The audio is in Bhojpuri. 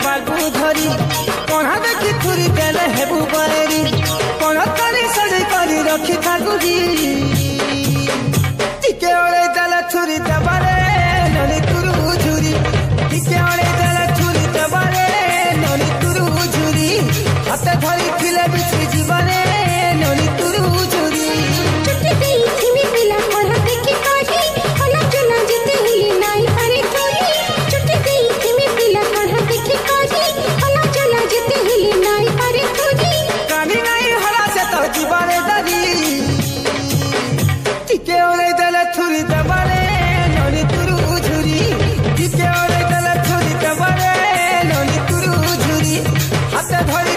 बागु धरी कणा देखी थुरी देले हेबु बरेरी कण करी सजै करी रखी थागुरी टिके ओळे देले छुरी दबारे नली तुरु झुरी टिके ओळे देले छुरी दबारे नली तुरु झुरी हाते धरी थिले बिछी जीवने नली तुरु झुरी चुटी देई थिमी पिला कणा देखी काढी कणा चुना जेते हिली नाही पारे चोरी चुटी देई थिमी पिला कणा देखी काढी कणा चुना जेते हिली नाही पारे चोरी कानी नाही हला से तो जीवने दरी टिके ओळे देले छुरी दबारे नली तुरु झुरी टिके ओळे देले छुरी दबारे नली तुरु झुरी हाते धरी